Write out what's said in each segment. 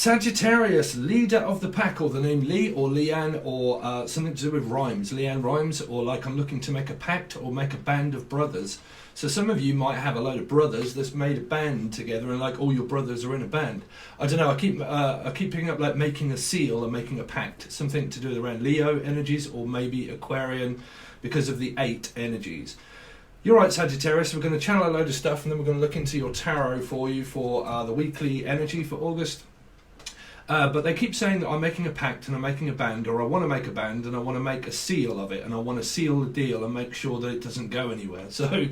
Sagittarius, leader of the pack, or the name Lee or Leanne, or something to do with rhymes. Leanne rhymes, or like I'm looking to make a pact or make a band of brothers. So some of you might have a load of brothers that's made a band together, and like all your brothers are in a band. I don't know. I keep picking up like making a seal and making a pact, something to do with around Leo energies or maybe Aquarian, because of the 8 energies. You're right, Sagittarius. We're going to channel a load of stuff, and then we're going to look into your tarot for you for the weekly energy for August. But they keep saying that I'm making a pact and I'm making a band, or I want to make a band and I want to make a seal of it, and I want to seal the deal and make sure that it doesn't go anywhere. So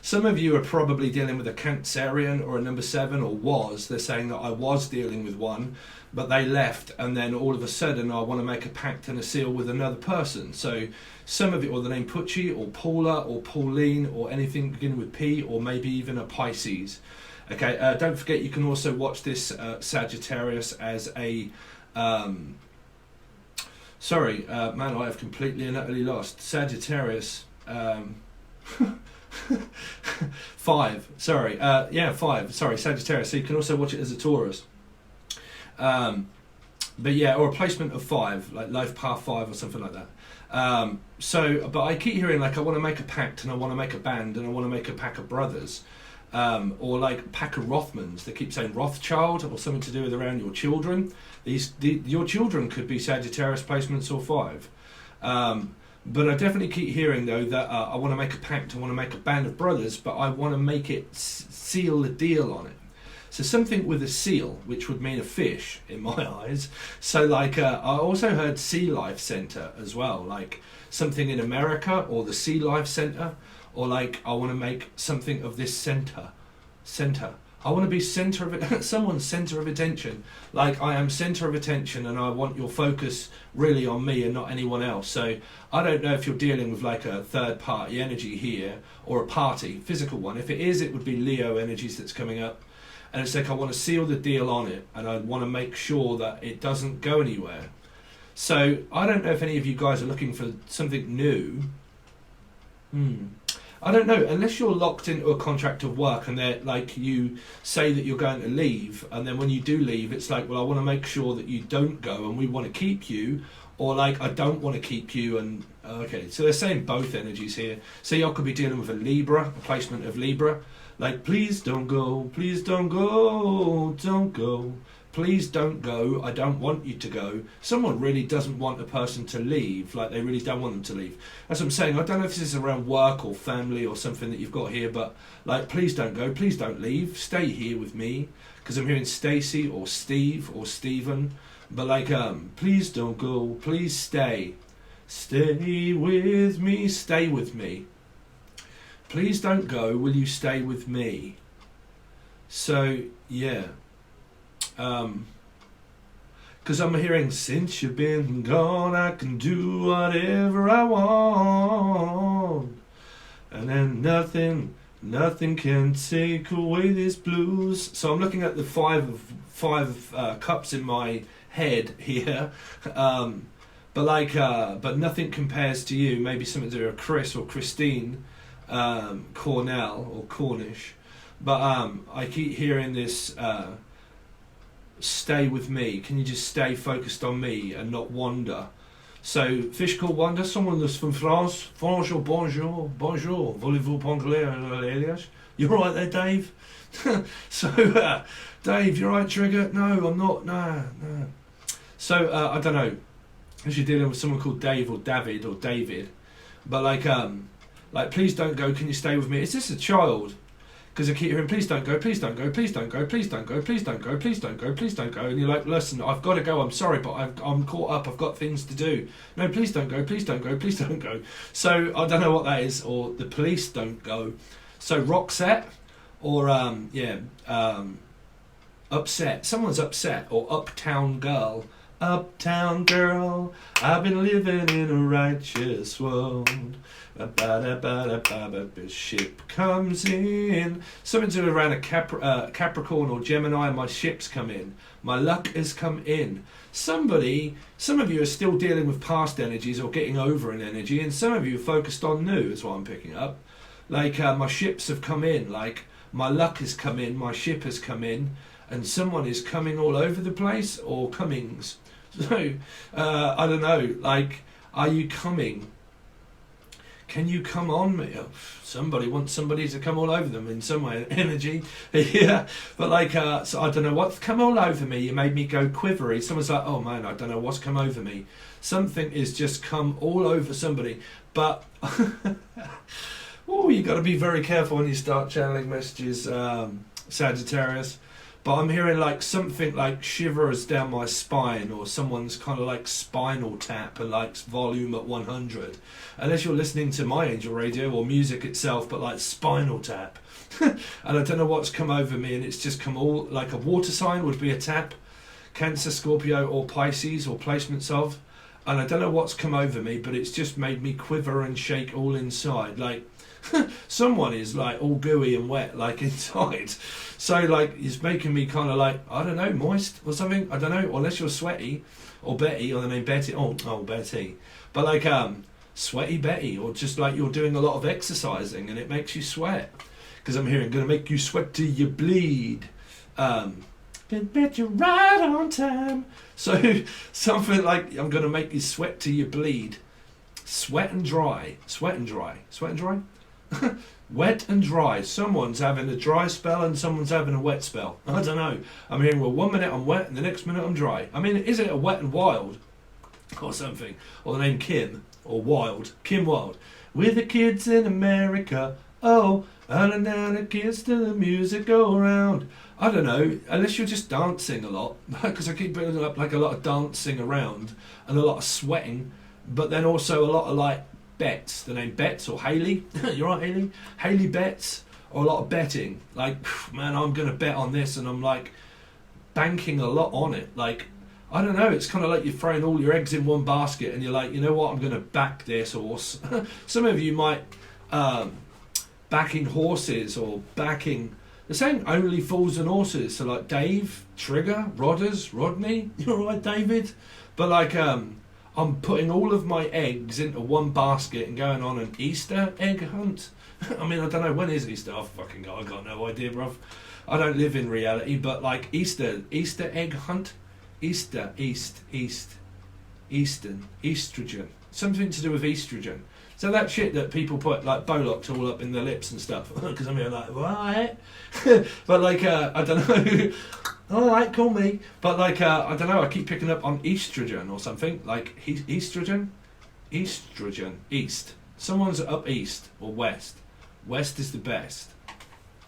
some of you are probably dealing with a Cancerian or a number 7, or was. They're saying that I was dealing with one, but they left, and then all of a sudden I want to make a pact and a seal with another person. So some of it, or the name Pucci or Paula or Pauline or anything beginning with P, or maybe even a Pisces. Okay, don't forget you can also watch this Sagittarius as a... man, I have completely and utterly lost. Sagittarius... 5, sorry. 5, sorry, Sagittarius. So you can also watch it as a Taurus. But yeah, or a placement of 5, like Life Path 5 or something like that. But I keep hearing like I want to make a pact and I want to make a band and I want to make a pack of brothers. Or like a pack of Rothmans. They keep saying Rothschild, or something to do with around your children. Your children could be Sagittarius placements or 5. But I definitely keep hearing though that I want to make a pact, I want to make a band of brothers, but I want to make it seal the deal on it. So something with a seal, which would mean a fish in my eyes. So like I also heard Sea Life Center as well, like something in America, or the Sea Life Center. Or like, I want to make something of this center. I want to be center of it, someone's center of attention. Like, I am center of attention, and I want your focus really on me and not anyone else. So I don't know if you're dealing with like a third party energy here, or a party, physical one. If it is, it would be Leo energies that's coming up. And it's like, I want to seal the deal on it, and I want to make sure that it doesn't go anywhere. So I don't know if any of you guys are looking for something new. I don't know, unless you're locked into a contract of work and they're like, you say that you're going to leave, and then when you do leave, it's like, well, I want to make sure that you don't go and we want to keep you, or like, I don't want to keep you. And okay, so they're saying both energies here. So y'all could be dealing with a Libra, a placement of Libra, like, please don't go, please don't go, don't go. Please don't go, I don't want you to go. Someone really doesn't want a person to leave, like they really don't want them to leave. That's what I'm saying. I don't know if this is around work or family or something that you've got here, but like, please don't go, please don't leave, stay here with me. Because I'm hearing Stacy or Steve or Stephen, but like, please don't go, please stay. Stay with me, stay with me. Please don't go, will you stay with me? So, yeah. Because I'm hearing, since you've been gone, I can do whatever I want, and then nothing can take away this blues. So I'm looking at the five cups in my head here, but nothing compares to you. Maybe something to do with Chris or Christine, Cornell or Cornish, but I keep hearing this. Stay with me. Can you just stay focused on me and not wander? So, fish called wander. Someone that's from France. Bonjour, bonjour, bonjour. Voulez-vous parler Elias? You're right there, Dave. So, Dave, you're right, Trigger. No, I'm not. No. So, I don't know. If you're dealing with someone called Dave or David or David, but like, please don't go. Can you stay with me? Is this a child? Because I keep hearing, please don't go, please don't go, please don't go, please don't go, please don't go, please don't go, please don't go. And you're like, listen, I've got to go, I'm sorry, but I'm caught up, I've got things to do. No, please don't go, please don't go, please don't go. So I don't know what that is, or the police don't go. So Roxette, or upset. Someone's upset, or uptown girl. Uptown girl, I've been living in a righteous world. The ship comes in. Something to do around a Capricorn or Gemini. My ship's come in. My luck has come in. Some of you are still dealing with past energies or getting over an energy, and some of you are focused on new, is what I'm picking up. Like, my ships have come in. Like, my luck has come in, my ship has come in, and someone is coming all over the place, or comings. So, I don't know, like, are you coming? Can you come on me? Oh, somebody wants somebody to come all over them in some way, energy. Yeah, but like, so I don't know what's come all over me. You made me go quivery. Someone's like, oh man, I don't know what's come over me. Something is just come all over somebody. But, oh, you got to be very careful when you start channeling messages, Sagittarius. But I'm hearing like something like shivers down my spine, or someone's kind of like spinal tap and like volume at 100. Unless you're listening to my angel radio or music itself, but like spinal tap. And I don't know what's come over me, and it's just come all like a water sign would be a tap. Cancer, Scorpio or Pisces, or placements of. And I don't know what's come over me, but it's just made me quiver and shake all inside. Like, someone is like all gooey and wet like inside, so like it's making me kind of like, I don't know, moist or something, I don't know, unless you're sweaty, or Betty, or the name Betty, oh Betty, but like sweaty Betty, or just like you're doing a lot of exercising and it makes you sweat, because I'm hearing gonna make you sweat till you bleed, bet you're right on time, so something like I'm gonna make you sweat till you bleed, sweat and dry, wet and dry. Someone's having a dry spell and someone's having a wet spell. I don't know. I'm hearing, well, 1 minute I'm wet and the next minute I'm dry. I mean, is it a wet and wild or something? Or the name Kim, or Wild, Kim Wild. We're the kids in America. Oh, and now the kids to the music go around. I don't know, unless you're just dancing a lot, because I keep building up like a lot of dancing around and a lot of sweating, but then also a lot of like bets, the name Bets or Haley. You're right, Haley? Haley bets, or a lot of betting. Like, man, I'm going to bet on this, and I'm like banking a lot on it. Like, I don't know, it's kind of like you're throwing all your eggs in one basket and you're like, you know what, I'm going to back this horse. Some of you might backing horses, or backing, they're saying only fools and horses. So like Dave, Trigger, Rodders, Rodney, you're right, David? But like, I'm putting all of my eggs into one basket and going on an Easter egg hunt. I mean, I don't know, when is Easter? I got no idea, bruv. I don't live in reality, but like Easter egg hunt, Eastern, estrogen, something to do with estrogen. So that shit that people put like Botox all up in their lips and stuff. Because I'm here like, what? But like, I don't know. Alright, call me. But like, I don't know, I keep picking up on estrogen or something. Like, estrogen? Estrogen. East. Someone's up east or west. West is the best.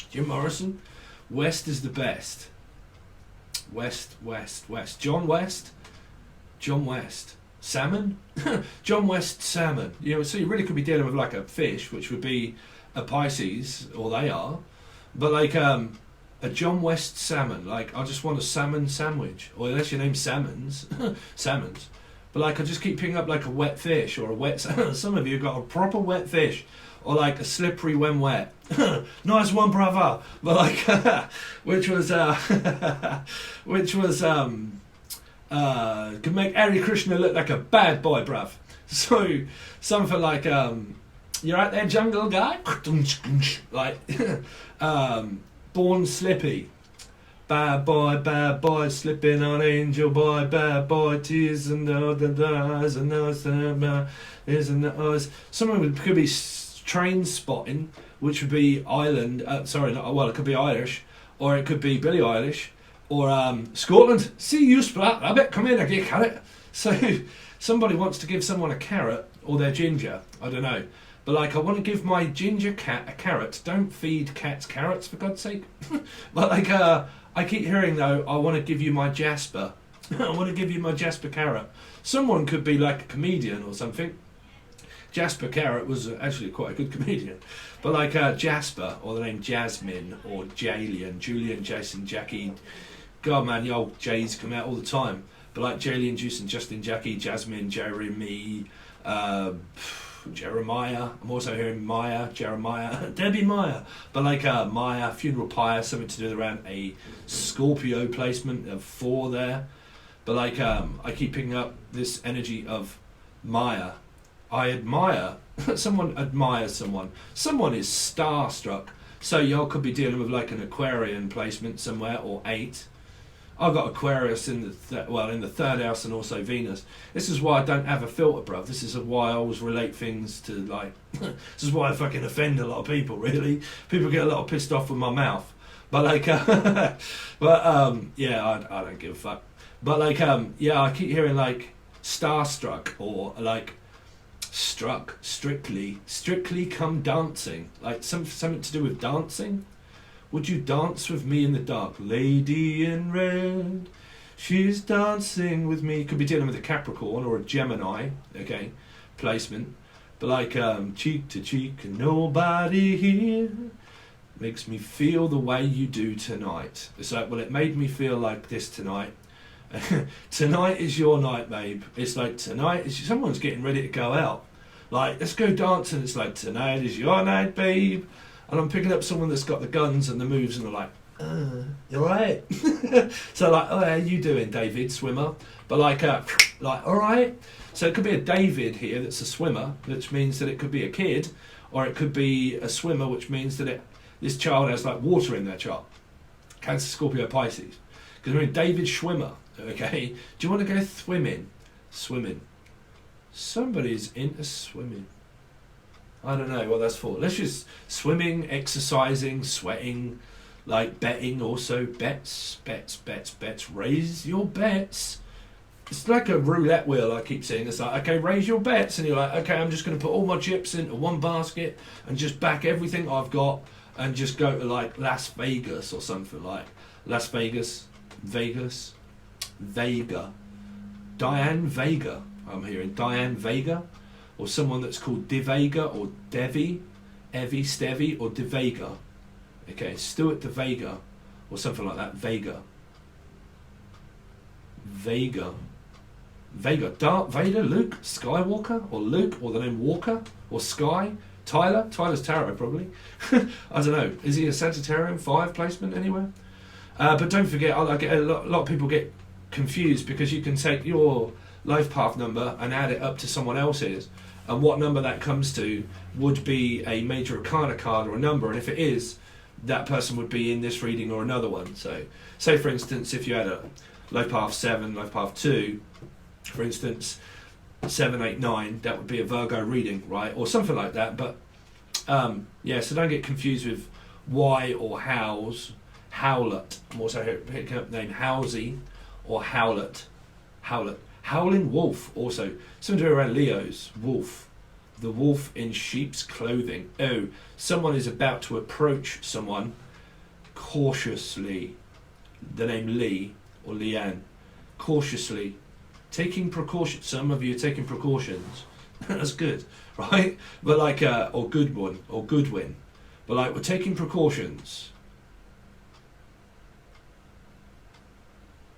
Jim Morrison? West is the best. West. John West? John West. Salmon? John West salmon. You know, so you really could be dealing with like a fish, which would be a Pisces, or they are. But like, a John West salmon, like I just want a salmon sandwich, or unless your name's Salmons, Salmons. But like I just keep picking up like a wet fish, or a wet, some of you got a proper wet fish, or like a slippery when wet. Nice one, brother. But like, which was could make Hare Krishna look like a bad boy, bruv. So something like, you're out there, jungle guy, like, born slippy, bad boy, slipping on angel boy, bad boy, tears and the eyes and the ears and the eyes. Someone could be train spotting, which would be Ireland. It could be Irish, or it could be Billie Eilish, or Scotland. See you, Splat Rabbit. Come in, I get a carrot. So somebody wants to give someone a carrot, or their ginger. I don't know. But like, I want to give my ginger cat a carrot. Don't feed cats carrots, for God's sake. But like, I keep hearing though, I want to give you my Jasper. I want to give you my Jasper carrot. Someone could be like a comedian or something. Jasper Carrot was actually quite a good comedian. But like Jasper, or the name Jasmine, or Jalian, Julian, Jason, Jackie. God man, the old J's come out all the time. But like Jalian, Jason, Justin, Jackie, Jasmine, Jeremy, Jeremiah. I'm also hearing Maya, Jeremiah, Debbie Maya. But like Maya, funeral pyre, something to do around a Scorpio placement of 4 there. But like I keep picking up this energy of Maya. I admire, someone admires someone. Someone is starstruck. So y'all could be dealing with like an Aquarian placement somewhere, or 8. I've got Aquarius in the in the 3rd house, and also Venus. This is why I don't have a filter, bruv. This is why I always relate things to like. This is why I fucking offend a lot of people. Really, people get a lot pissed off with my mouth. But like, yeah, I don't give a fuck. But like, yeah, I keep hearing like starstruck, or like strictly come dancing, like something to do with dancing. Would you dance with me in the dark, lady in red? She's dancing with me. Could be dealing with a Capricorn or a Gemini, okay, placement. But like, cheek to cheek, and nobody here makes me feel the way you do tonight. It's like, well, it made me feel like this tonight. Tonight is your night, babe. It's like, tonight is someone's getting ready to go out. Like, let's go dancing. It's like, tonight is your night, babe. And I'm picking up someone that's got the guns and the moves, and they're like, you alright? So like, oh, how you doing, David, swimmer? But like, alright. So it could be a David here that's a swimmer, which means that it could be a kid, or it could be a swimmer, which means that this child has like water in their chart. Cancer, Scorpio, Pisces. Because we're in David Schwimmer, okay? Do you want to go swimming? Swimming. Somebody's into swimming. I don't know what that's for. Let's just swimming, exercising, sweating, like betting also. Bets. Raise your bets. It's like a roulette wheel, I keep saying. It's like, okay, raise your bets. And you're like, okay, I'm just going to put all my chips into one basket and just back everything I've got and just go to like Las Vegas or something, like Las Vegas, Vega. Diane Vega, I'm hearing. Diane Vega. Or someone that's called Divega or Devi, Evie, Stevi, or Divega. Okay, Stuart Divega, or something like that. Vega. Darth Vader, Luke Skywalker, or Luke, or the name Walker, or Sky. Tyler's tarot, probably. I don't know. Is he a Sagittarian 5 placement anywhere? But don't forget, I get a lot of people get confused because you can take your life path number and add it up to someone else's, and what number that comes to would be a major arcana card or a number, and if it is, that person would be in this reading or another one. So say for instance, if you had a life path 7, life path 2, for instance 7, 8, 9, that would be a Virgo reading, right, or something like that. But yeah, so don't get confused with why or how's. Howlet, I'm also picking up the name Howsey or Howlet. Howling wolf, also something to do around Leo's. Wolf, the wolf in sheep's clothing. Oh, someone is about to approach someone cautiously. The name Lee or Leanne. Cautiously, taking precautions. Some of you are taking precautions. That's good, right? But like, or Goodwin or Goodwin. But like, we're taking precautions.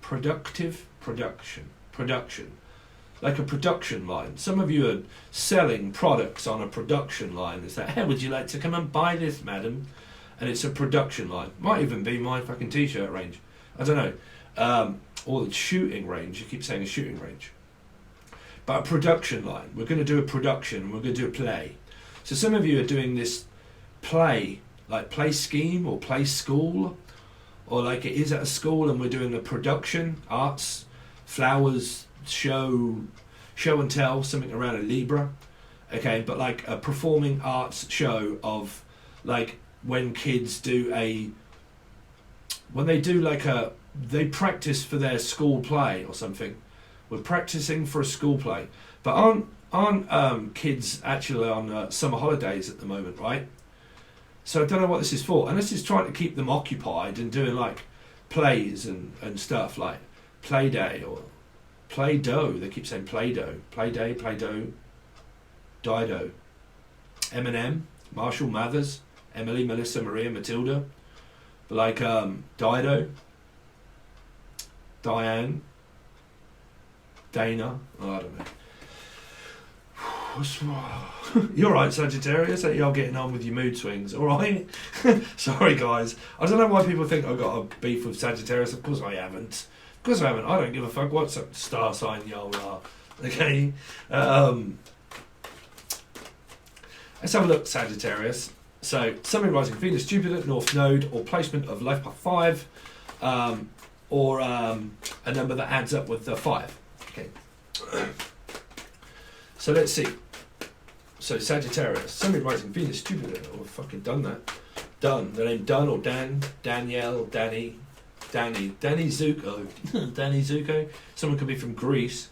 Production, like a production line. Some of you are selling products on a production line. It's like, hey, would you like to come and buy this, madam? And it's a production line. Might even be my fucking t-shirt range. I don't know. Or the shooting range. You keep saying a shooting range. But a production line. We're going to do a production. We're going to do a play. So some of you are doing this play, like play scheme or play school, or like it is at a school and we're doing a production, arts, flowers, show and tell, something around a Libra, okay, but like a performing arts show of like when kids do they practice for their school play or something. We're practicing for a school play, but aren't kids actually on summer holidays at the moment, right? So I don't know what this is for, and this is trying to keep them occupied and doing like plays and stuff like Play Day or Play-Doh. They keep saying Play-Doh. Play Day, Play-Doh, Dido. Eminem, Marshall Mathers, Emily, Melissa, Maria, Matilda. But like Dido, Diane, Dana, oh, I don't know. You're right, Sagittarius. You're getting on with your mood swings, all right? Sorry, guys. I don't know why people think I've got a beef with Sagittarius. Of course I haven't. Of course I haven't. I don't give a fuck what star sign y'all are. Okay? Let's have a look, Sagittarius. So Sun, Moon, Rising, Venus, Jupiter, North Node, or placement of life path 5, or a number that adds up with the 5. Okay. So let's see. So Sagittarius, Sun, Moon, Rising, Venus, Jupiter. Oh, I've fucking done that. Done. The name Dun or Dan, Danielle, Danny Zuko. Danny Zuko. Someone could be from Greece.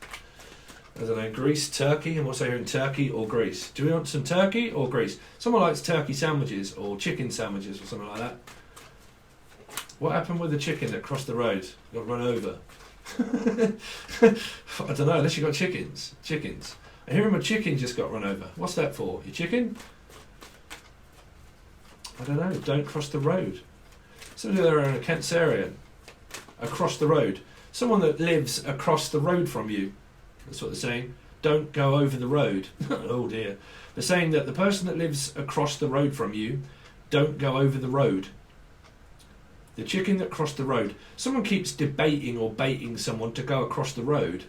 I don't know, Greece, Turkey. I'm also hearing Turkey or Greece. Do we want some Turkey or Greece? Someone likes turkey sandwiches or chicken sandwiches or something like that. What happened with the chicken that crossed the road? Got run over. I don't know, unless you got chickens. Chickens. I hear my chicken just got run over. What's that for? Your chicken? I don't know. Don't cross the road. Somebody there in a Cancerian. Across the road. Someone that lives across the road from you. That's what they're saying. Don't go over the road. Oh dear. They're saying that the person that lives across the road from you, don't go over the road. The chicken that crossed the road. Someone keeps debating or baiting someone to go across the road.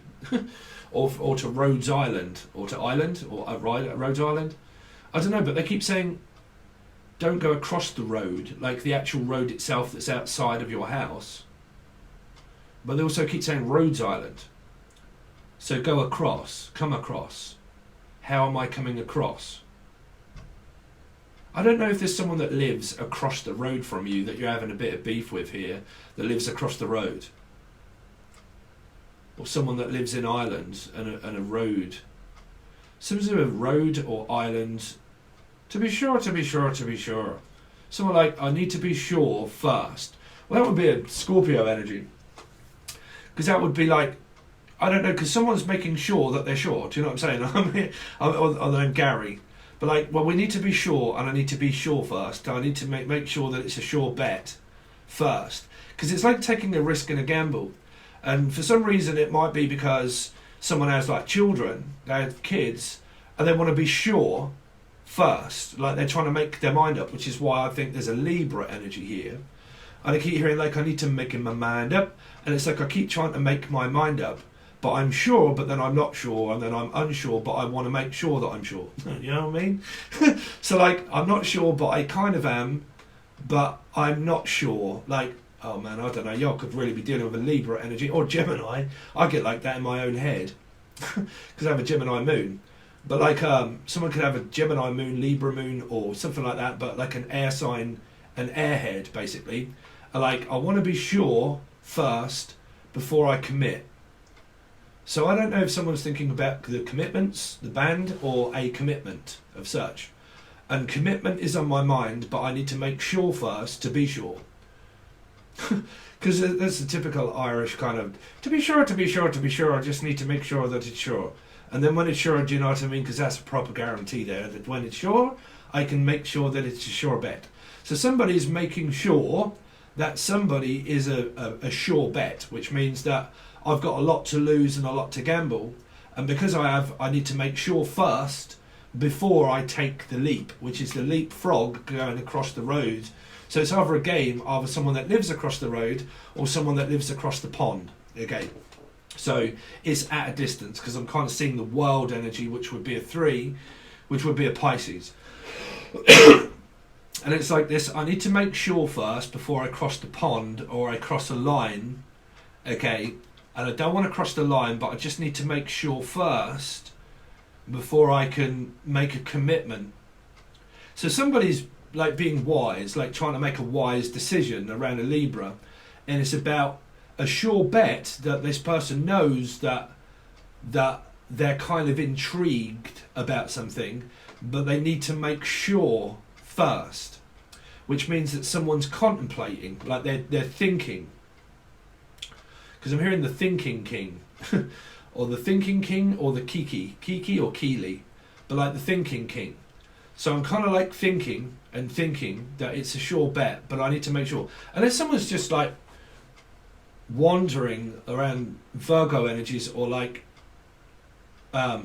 or to Rhodes Island. Or to Island. Or Rhodes Island. I don't know, but they keep saying don't go across the road. Like the actual road itself that's outside of your house. But they also keep saying Rhodes Island. So go across, come across. How am I coming across? I don't know if there's someone that lives across the road from you that you're having a bit of beef with here, that lives across the road. Or someone that lives in Ireland and a road. Something a road or island. To be sure. Someone like, I need to be sure first. Well, that would be a Scorpio energy. Because that would be like, I don't know, because someone's making sure that they're sure. Do you know what I'm saying? Other than Gary. But like, well, we need to be sure, and I need to be sure first. I need to make sure that it's a sure bet first. Because it's like taking a risk and a gamble. And for some reason, it might be because someone has like children, they have kids, and they want to be sure first. Like they're trying to make their mind up, which is why I think there's a Libra energy here. And I keep hearing like, I need to make my mind up. And it's like, I keep trying to make my mind up. But I'm sure, but then I'm not sure, and then I'm unsure, but I want to make sure that I'm sure. You know what I mean? So like, I'm not sure, but I kind of am, but I'm not sure. Like, oh man, I don't know, y'all could really be dealing with a Libra energy, or Gemini. I get like that in my own head, because I have a Gemini moon. But like, someone could have a Gemini moon, Libra moon, or something like that, but like an air sign, an airhead, basically. Like, I want to be sure first, before I commit. So I don't know if someone's thinking about the commitments, the band, or a commitment of such. And commitment is on my mind, but I need to make sure first to be sure. Because that's the typical Irish kind of, to be sure, I just need to make sure that it's sure. And then when it's sure, do you know what I mean? Because that's a proper guarantee there, that when it's sure, I can make sure that it's a sure bet. So somebody's making sure that somebody is a sure bet, which means that I've got a lot to lose and a lot to gamble, and because I need to make sure first before I take the leap, which is the leapfrog going across the road. So it's either a game of someone that lives across the road or someone that lives across the pond. Okay, so it's at a distance because I'm kind of seeing the world energy, which would be a 3, which would be a Pisces. And it's like this, I need to make sure first before I cross the pond or I cross a line, okay, and I don't want to cross the line, but I just need to make sure first before I can make a commitment. So somebody's like being wise, like trying to make a wise decision around a Libra, and it's about a sure bet that this person knows that they're kind of intrigued about something, but they need to make sure first, which means that someone's contemplating, like they're thinking. Because I'm hearing the thinking king, or the thinking king, or the Kiki or Keely, but like the thinking king. So I'm kind of like thinking that it's a sure bet, but I need to make sure. Unless someone's just like wandering around Virgo energies, or like, I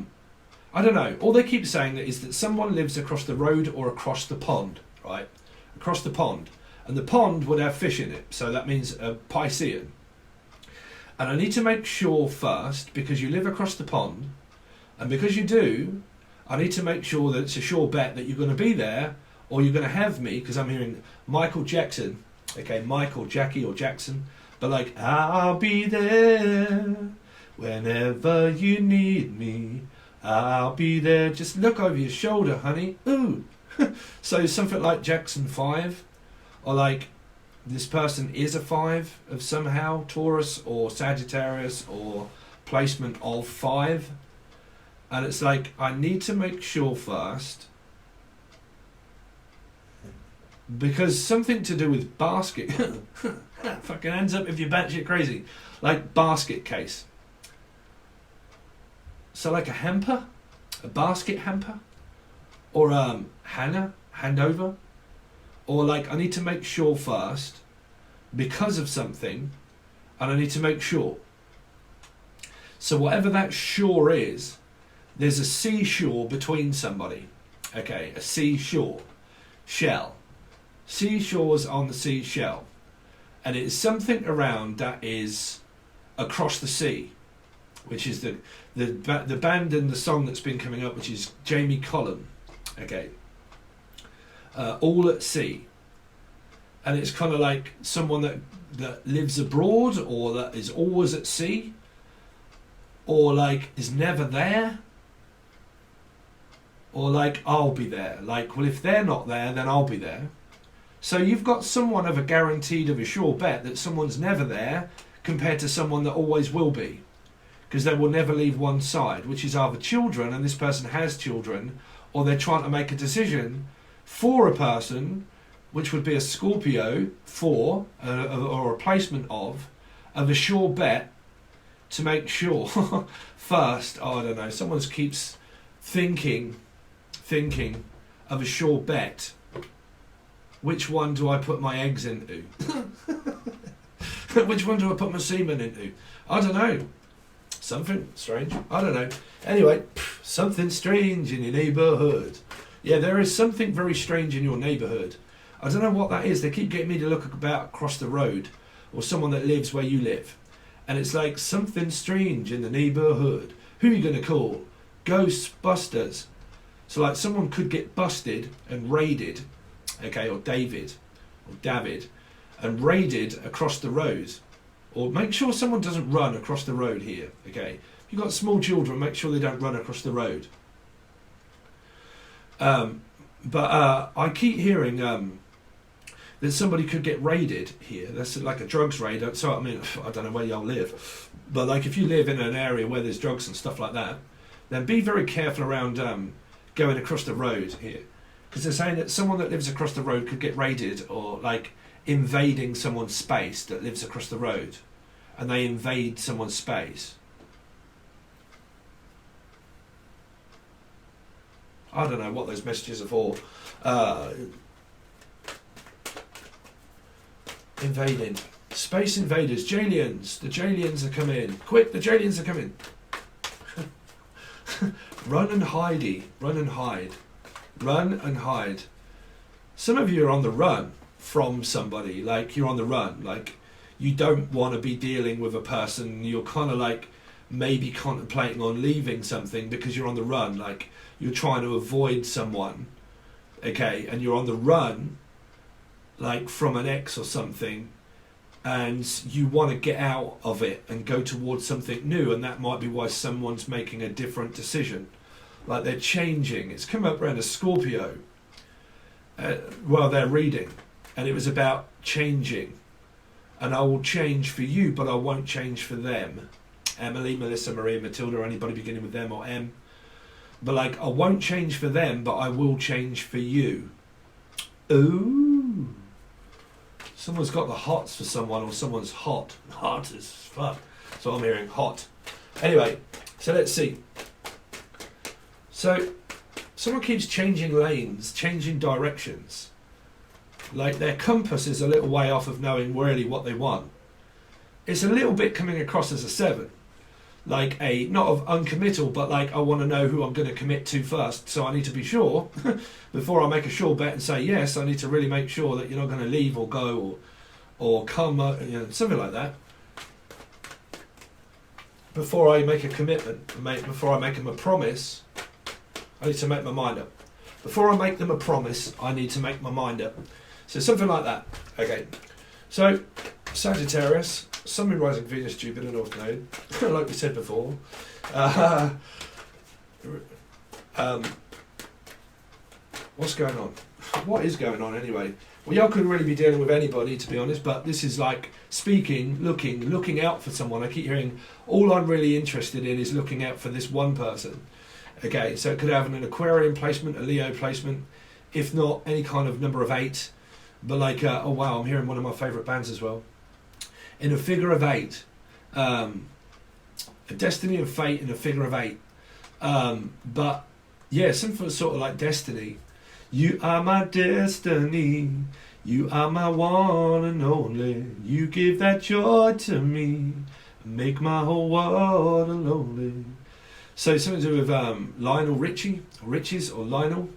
don't know. All they keep saying is that someone lives across the road or across the pond, right? Across the pond. And the pond would have fish in it, so that means a Piscean. And I need to make sure first, because you live across the pond, and because you do, I need to make sure that it's a sure bet that you're going to be there or you're going to have me, because I'm hearing Michael Jackson, okay, Michael, Jackie or Jackson, but like, I'll be there whenever you need me. I'll be there. Just look over your shoulder, honey. Ooh. So something like Jackson 5, or like this person is a 5 of somehow, Taurus or Sagittarius or placement of 5. And it's like, I need to make sure first, because something to do with basket, fucking ends up if you batshit crazy, like basket case. So like a hamper, a basket hamper, or handover, or like I need to make sure first because of something, and I need to make sure. So whatever that shore is, there's a seashore between somebody, okay, a seashore, shell, seashores on the seashell, and it's something around that is across the sea, which is the band and the song that's been coming up, which is Jamie Collum, okay, All at Sea. And it's kind of like someone that lives abroad, or that is always at sea, or like is never there, or like I'll be there, like, well, if they're not there then I'll be there. So you've got someone of a guaranteed of a sure bet that someone's never there compared to someone that always will be, because they will never leave one side, which is either children, and this person has children, or they're trying to make a decision for a person, which would be a Scorpio, for, or a placement of a sure bet, to make sure first, I don't know, someone keeps thinking of a sure bet. Which one do I put my eggs into? Which one do I put my semen into? I don't know. Something strange. I don't know. Anyway, something strange in your neighbourhood. Yeah, there is something very strange in your neighbourhood. I don't know what that is. They keep getting me to look about across the road, or someone that lives where you live. And it's like, something strange in the neighbourhood. Who are you going to call? Ghostbusters. So like someone could get busted and raided, okay, or David, and raided across the road. Or make sure someone doesn't run across the road here, okay? If you've got small children, make sure they don't run across the road. But I keep hearing that somebody could get raided here. That's like a drugs raid. So I mean, I don't know where y'all live, but like if you live in an area where there's drugs and stuff like that, then be very careful around going across the road here, because they're saying that someone that lives across the road could get raided, or like invading someone's space that lives across the road, and they invade someone's space. I don't know what those messages are for. Invading. Space invaders. Jaliens. The Jaliens are coming. Quick, the Jaliens are coming. Run and hidey. Run and hide. Run and hide. Some of you are on the run from somebody. Like, you're on the run. Like, you don't want to be dealing with a person. You're kind of like maybe contemplating on leaving something because you're on the run. Like, you're trying to avoid someone, okay, and you're on the run, like from an ex or something, and you want to get out of it and go towards something new, and that might be why someone's making a different decision. Like, they're changing. It's come up around a Scorpio while they're reading, and it was about changing. And I will change for you, but I won't change for them. Emily, Melissa, Maria, Matilda, or anybody beginning with them or M. But like, I won't change for them, but I will change for you. Ooh. Someone's got the hots for someone, or someone's hot. Hot as fuck. So I'm hearing hot. Anyway, so let's see. So, someone keeps changing lanes, changing directions. Like, their compass is a little way off of knowing really what they want. It's a little bit coming across as a 7. Like a, not of uncommittal, but like, I want to know who I'm going to commit to first, so I need to be sure before I make a sure bet and say yes. I need to really make sure that you're not going to leave or go or come, you know, something like that, before I make a commitment. Before I make them a promise, I need to make my mind up. Before I make them a promise, I need to make my mind up. So something like that. Okay. So Sagittarius, Sun, Moon, Rising, Venus, Jupiter, North Node, like we said before. What's going on? What is going on anyway? Well, y'all couldn't really be dealing with anybody, to be honest, but this is like speaking, looking out for someone. I keep hearing all I'm really interested in is looking out for this one person. Okay, so it could have an Aquarian placement, a Leo placement, if not any kind of number of 8. But like, oh wow, I'm hearing one of my favourite bands as well. In a figure of 8, a destiny and fate in a figure of 8. But yeah, something sort of like destiny. You are my destiny, you are my one and only. You give that joy to me, make my whole world lonely. So something to do with Lionel Richie, or Riches, or Lionel,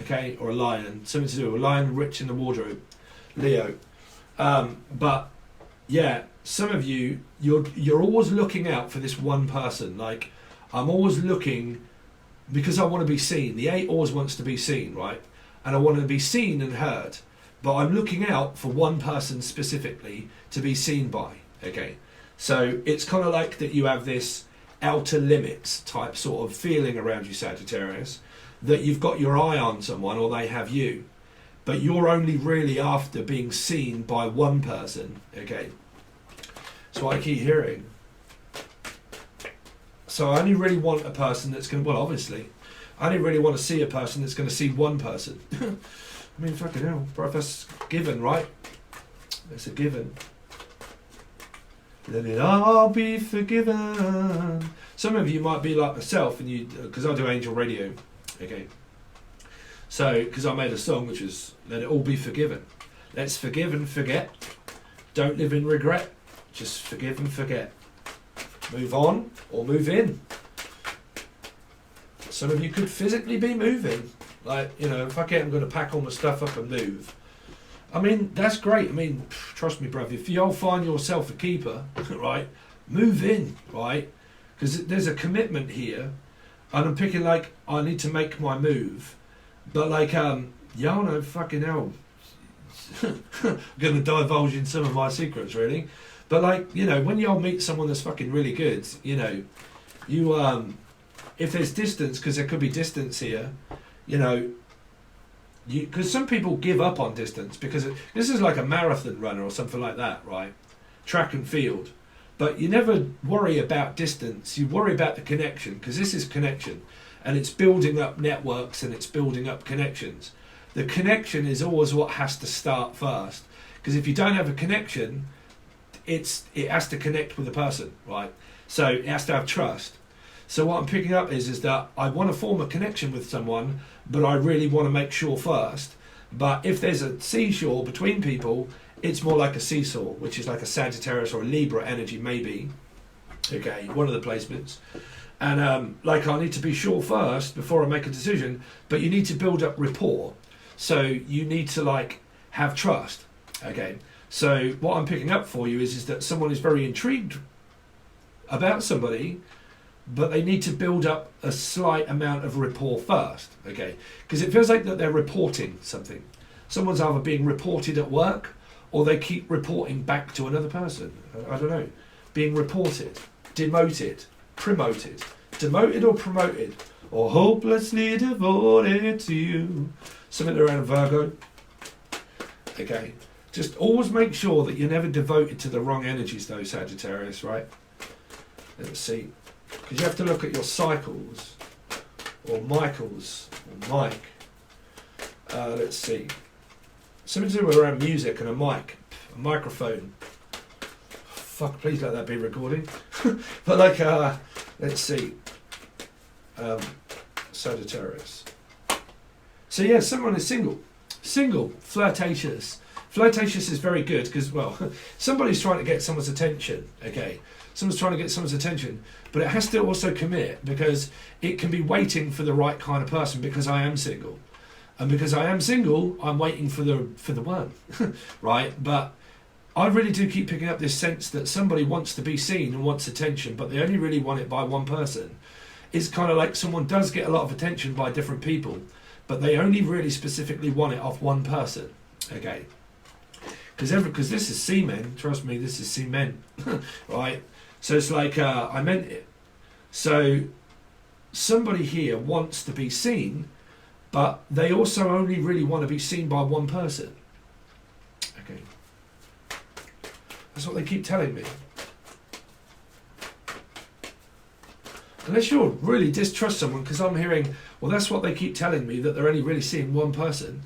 okay, or a lion. Something to do with a lion, rich in the wardrobe, Leo. But yeah, some of you, you're always looking out for this one person. Like, I'm always looking because I want to be seen. The 8 always wants to be seen, right? And I want to be seen and heard. But I'm looking out for one person specifically to be seen by, okay? So it's kind of like that you have this outer limits type sort of feeling around you, Sagittarius, that you've got your eye on someone or they have you. But you're only really after being seen by one person, okay? So I keep hearing. So I only really want a person that's going to, well, obviously, I only really want to see a person that's going to see one person. I mean, fucking hell, bro, that's given, right? That's a given. Let it all be forgiven. Some of you might be like myself, and you, because I do angel radio, okay? So, because I made a song which was "Let It All Be Forgiven." Let's forgive and forget. Don't live in regret. Just forgive and forget. Move on or move in. Some of you could physically be moving. Like, you know, fuck it, I'm going to pack all my stuff up and move. I mean, that's great. I mean, trust me, bruv, if you'll find yourself a keeper, right, move in, right? Because there's a commitment here. And I'm picking, like, I need to make my move. But, like, y'all know, fucking hell. I'm going to divulge in some of my secrets, really. But, like, you know, when y'all meet someone that's fucking really good, you know, you, if there's distance, because there could be distance here, you know, because some people give up on distance because this is like a marathon runner or something like that, right? Track and field. But you never worry about distance, you worry about the connection, because this is connection and it's building up networks and it's building up connections. The connection is always what has to start first, because if you don't have a connection, it has to connect with a person, right? So it has to have trust. So what I'm picking up is that I want to form a connection with someone, but I really want to make sure first. But if there's a seashore between people, it's more like a seesaw, which is like a Sagittarius or a Libra energy, maybe. Okay, one of the placements. And like, I need to be sure first before I make a decision, but you need to build up rapport. So you need to, like, have trust. Okay, so what I'm picking up for you is that someone is very intrigued about somebody, but they need to build up a slight amount of rapport first, okay? Because it feels like that they're reporting something. Someone's either being reported at work, or they keep reporting back to another person. I don't know. Being reported, demoted, promoted, demoted or promoted, or hopelessly devoted to you. Something around Virgo. Okay. Just always make sure that you're never devoted to the wrong energies, though, Sagittarius, right? Let's see. Because you have to look at your cycles, or Michael's, or Mike. Let's see. Something to do with around music and a mic, a microphone. Fuck, please let that be recording. But like, let's see. Sagittarius. So yeah, someone is single. Single, flirtatious. Flirtatious is very good because, well, somebody's trying to get someone's attention, okay? Someone's trying to get someone's attention, but it has to also commit, because it can be waiting for the right kind of person, because I am single. And because I am single, I'm waiting for the one, right? But I really do keep picking up this sense that somebody wants to be seen and wants attention, but they only really want it by one person. It's kind of like someone does get a lot of attention by different people, but they only really specifically want it off one person. Okay, because this is semen. Trust me, this is semen, right? So it's like I meant it. So somebody here wants to be seen, but they also only really want to be seen by one person. Okay, that's what they keep telling me. Unless you really distrust someone, because I'm hearing, well, that's what they keep telling me, that they're only really seeing one person.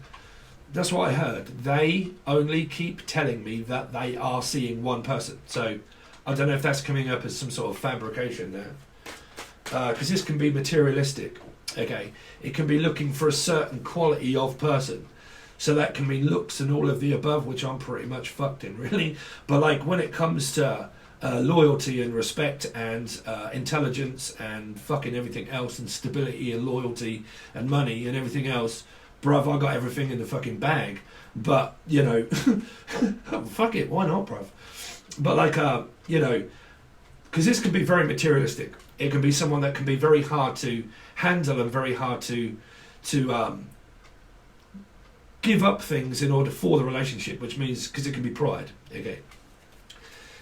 That's what I heard. They only keep telling me that they are seeing one person. So I don't know if that's coming up as some sort of fabrication now. Because this can be materialistic. Okay, it can be looking for a certain quality of person. So that can mean looks and all of the above, which I'm pretty much fucked in, really. But like when it comes to loyalty and respect and intelligence and fucking everything else and stability and loyalty and money and everything else, bruv, I got everything in the fucking bag. But, you know, fuck it, why not, bruv? But like, you know, because this can be very materialistic. It can be someone that can be very hard to handle and very hard to give up things in order for the relationship, which means, because it can be pride, okay?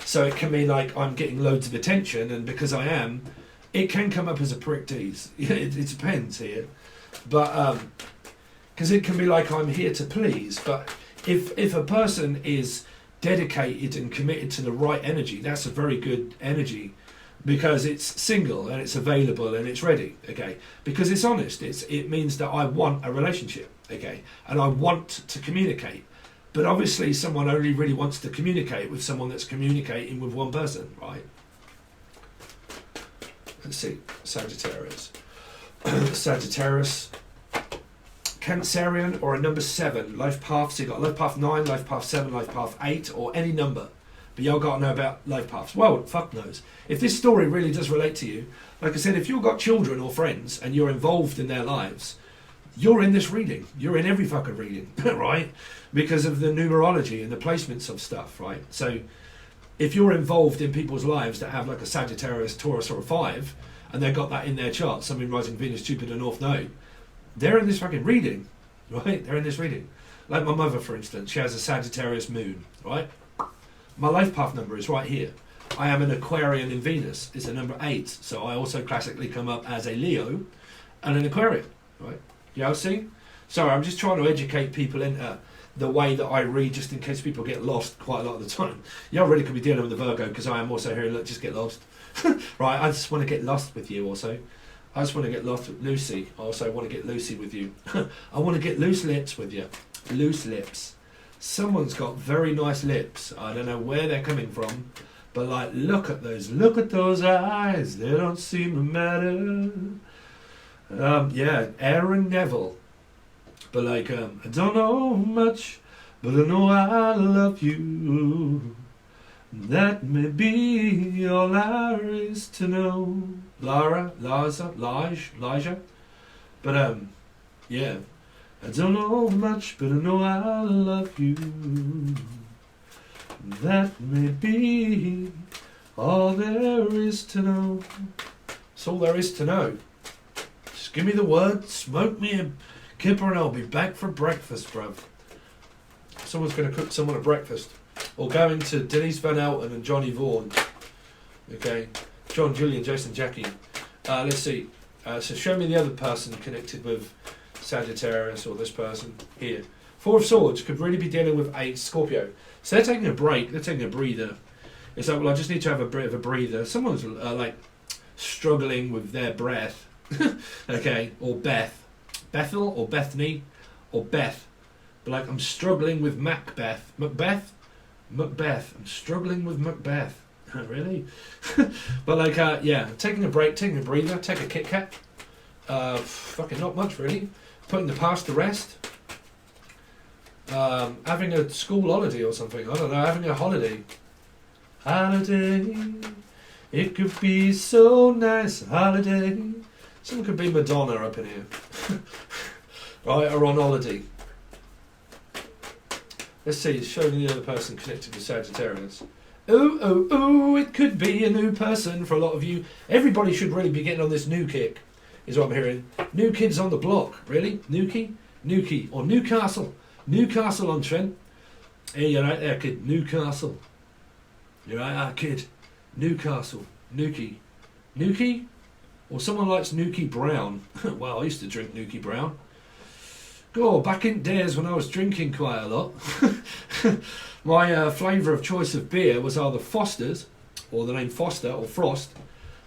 So it can mean like I'm getting loads of attention, and because I am, it can come up as a prick tease. It depends here, but because it can be like I'm here to please. But if a person is dedicated and committed to the right energy, that's a very good energy, because it's single and it's available and it's ready. Okay, because it's honest. It means that I want a relationship. Okay, and I want to communicate. But obviously someone only really wants to communicate with someone that's communicating with one person, right? Let's see, Sagittarius. Sagittarius, Cancerian, or a number 7, life path. So you've got life path 9, life path 7, life path 8, or any number. But y'all got to know about life paths. Well, fuck knows. If this story really does relate to you, like I said, if you've got children or friends and you're involved in their lives, you're in this reading. You're in every fucking reading, right? Because of the numerology and the placements of stuff, right? So if you're involved in people's lives that have like a Sagittarius, Taurus, or a 5, and they've got that in their chart, Sun, Moon, Rising, Venus, Jupiter, North Node, they're in this fucking reading, right? They're in this reading. Like my mother, for instance, she has a Sagittarius moon, right? My life path number is right here. I am an Aquarian in Venus. It's a number 8. So I also classically come up as a Leo and an Aquarian, right? You know, see? Sorry, I'm just trying to educate people into the way that I read, just in case people get lost quite a lot of the time. You really could be dealing with the Virgo, because I am also here, look, just get lost. Right, I just want to get lost with you also. I just want to get lost with Lucy. I also want to get Lucy with you. I want to get loose lips with you. Loose lips. Someone's got very nice lips. I don't know where they're coming from, but like, look at those eyes. They don't seem to matter. Yeah, Aaron Neville. But like, I don't know much, but I know I love you. That may be all there is to know. Elijah. But yeah, I don't know much, but I know I love you. That may be all there is to know. That's all there is to know. Just give me the word, smoke me a kipper, and I'll be back for breakfast, bruv. Someone's going to cook someone a breakfast. Or going to Denise Van Elton and Johnny Vaughan. Okay. John, Julian, Jason, Jackie. Let's see. So show me the other person connected with Sagittarius, or this person here. 4 of Swords could really be dealing with a Scorpio. So they're taking a break. They're taking a breather. It's like, well, I just need to have a bit of a breather. Someone's like struggling with their breath. Okay. Or Bethel or Bethany or Beth. But like, I'm struggling with Macbeth. Macbeth. I'm struggling with Macbeth. Really? But like, yeah, taking a break, taking a breather, take a Kit Kat. Fucking not much really. Putting the past to rest. Having a school holiday or something. I don't know. Having a holiday. Holiday. It could be so nice. Holiday. Someone could be Madonna up in here. Right, or on holiday. Let's see, show me the other person connected with Sagittarius. Oh, it could be a new person for a lot of you. Everybody should really be getting on this new kick. is what I'm hearing. New kids on the block, really? Newquay or Newcastle. Newcastle on Trent. Hey, you're right there, kid. Newcastle. You're right there, kid. Newcastle. Newquay? Or someone likes Newquay Brown. Well, I used to drink Newquay Brown. God, back in days when I was drinking quite a lot, my flavour of choice of beer was either Foster's, or the name Foster, or Frost.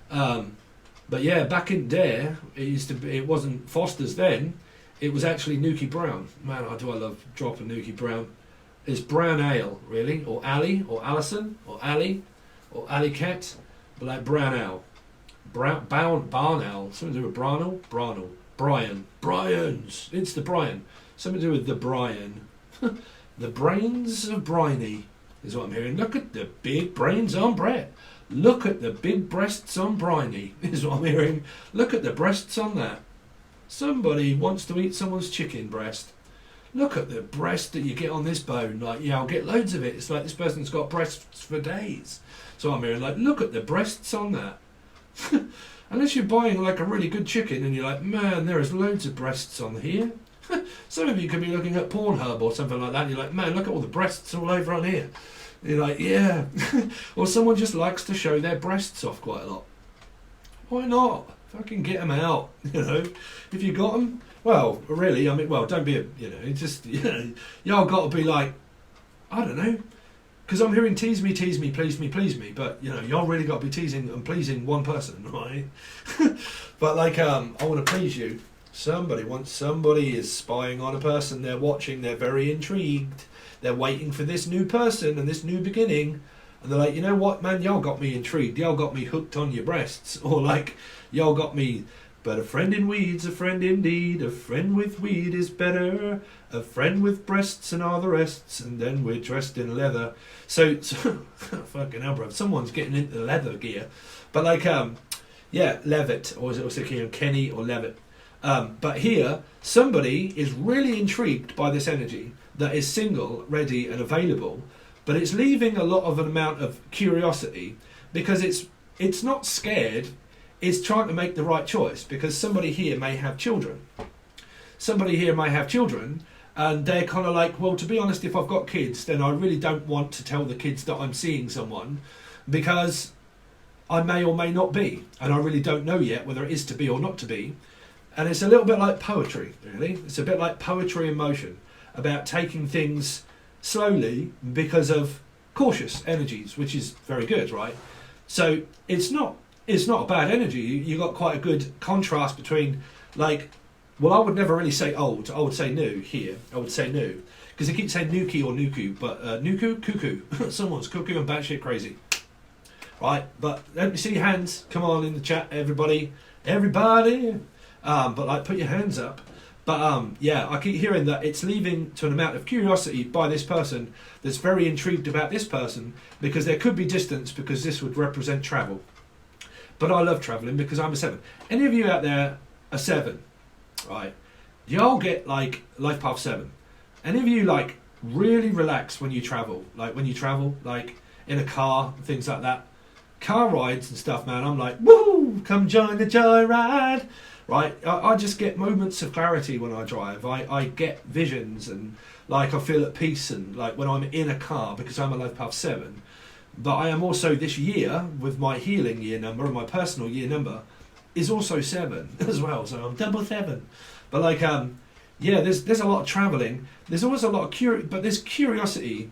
But yeah, back in there, it wasn't Foster's then, it was actually Newquay Brown. Man, do I love dropping Newquay Brown. It's brown ale, really, or Ali, or Alison, or Ali, or Alley Cat, but like brown ale. Barn ale, something to do with Branel, Brian's, it's the Brian, something to do with the Brian. The brains of Briney is what I'm hearing. Look at the big brains on Brett. Look at the big breasts on Briney is what I'm hearing. Look at the breasts on that. Somebody wants to eat someone's chicken breast. Look at the breast that you get on this bone. Like, yeah, I'll get loads of it. It's like this person's got breasts for days. So I'm hearing, like, look at the breasts on that. Unless you're buying like a really good chicken and you're like, man, there is loads of breasts on here. Some of you could be looking at Pornhub or something like that and you're like, man, look at all the breasts all over on here. And you're like, yeah. Or someone just likes to show their breasts off quite a lot. Why not? Fucking get them out, you know. If you got them, well, really, I mean, well, don't be a, you know, just, you know, y'all got to be like, I don't know. Because I'm hearing tease me, please me, but, you know, y'all really got to be teasing and pleasing one person, right? But, like, I want to please you. Somebody is spying on a person, they're watching, they're very intrigued, they're waiting for this new person and this new beginning, and they're like, you know what, man, y'all got me intrigued, y'all got me hooked on your breasts, or like, y'all got me, but a friend in weed's a friend indeed, a friend with weed is better, a friend with breasts and all the rests, and then we're dressed in leather. So fucking hell, bro, someone's getting into leather gear. But like, yeah, Levitt, or is it also Kenny or Levitt? But here, somebody is really intrigued by this energy that is single, ready and available, but it's leaving a lot of an amount of curiosity because it's not scared, it's trying to make the right choice because somebody here may have children. And they're kind of like, well, to be honest, if I've got kids, then I really don't want to tell the kids that I'm seeing someone because I may or may not be. And I really don't know yet whether it is to be or not to be. And it's a little bit like poetry, really. It's a bit like poetry in motion, about taking things slowly because of cautious energies, which is very good, right? So it's not a bad energy. You got quite a good contrast between, like, well, I would never really say old. I would say new here. I would say new. Because they keep saying Nuki or Nuku, but Nuku, cuckoo. Someone's cuckoo and batshit crazy. Right, but let me see your hands. Come on in the chat, everybody. Everybody. But like, put your hands up. But yeah, I keep hearing that it's leaving to an amount of curiosity by this person that's very intrigued about this person because there could be distance because this would represent travel. But I love travelling because I'm a 7. Any of you out there are 7? Right, y'all get like life path 7. Any of you like really relax when you travel, like in a car, things like that, car rides and stuff, man. I'm like, woo, come join the joyride, right? I just get moments of clarity when I drive. I get visions and like I feel at peace and like when I'm in a car because I'm a life path 7. But I am also this year with my healing year number and my personal year number is also 7 as well, so I'm double 7. But like, yeah, there's a lot of travelling. There's always a lot of but this curiosity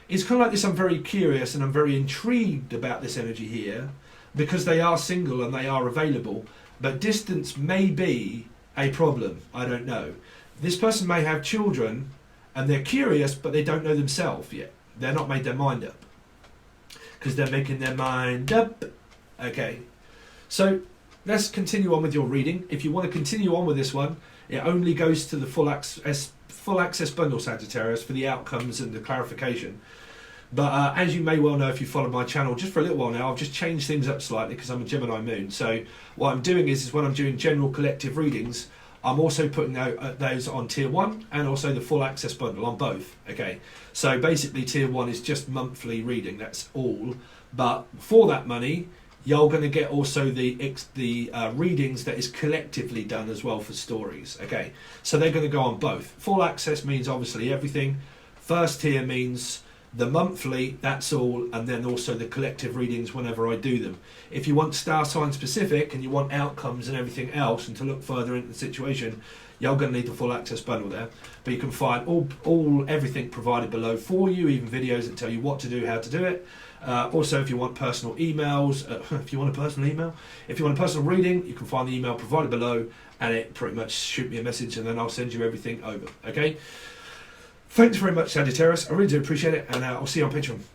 is kind of like this. I'm very curious and I'm very intrigued about this energy here because they are single and they are available. But distance may be a problem. I don't know. This person may have children and they're curious, but they don't know themselves yet. They're not made their mind up because they're making their mind up. Okay, so let's continue on with your reading. If you want to continue on with this one, it only goes to the full access bundle, Sagittarius, for the outcomes and the clarification. But as you may well know if you follow my channel, just for a little while now, I've just changed things up slightly because I'm a Gemini moon. So what I'm doing is when I'm doing general collective readings, I'm also putting those on tier 1 and also the full access bundle on both. Okay, so basically tier 1 is just monthly reading, that's all. But for that money, you're going to get also the readings that is collectively done as well for stories. Okay, so they're going to go on both. Full access means obviously everything. First tier means the monthly, that's all, and then also the collective readings whenever I do them. If you want star sign specific and you want outcomes and everything else and to look further into the situation, you're going to need the full access bundle there. But you can find everything provided below for you, even videos that tell you what to do, how to do it. Also, if you want personal emails, if you want a personal reading, you can find the email provided below, and it pretty much shoot me a message and then I'll send you everything over. Okay? Thanks very much, Sagittarius. I really do appreciate it, and I'll see you on Patreon.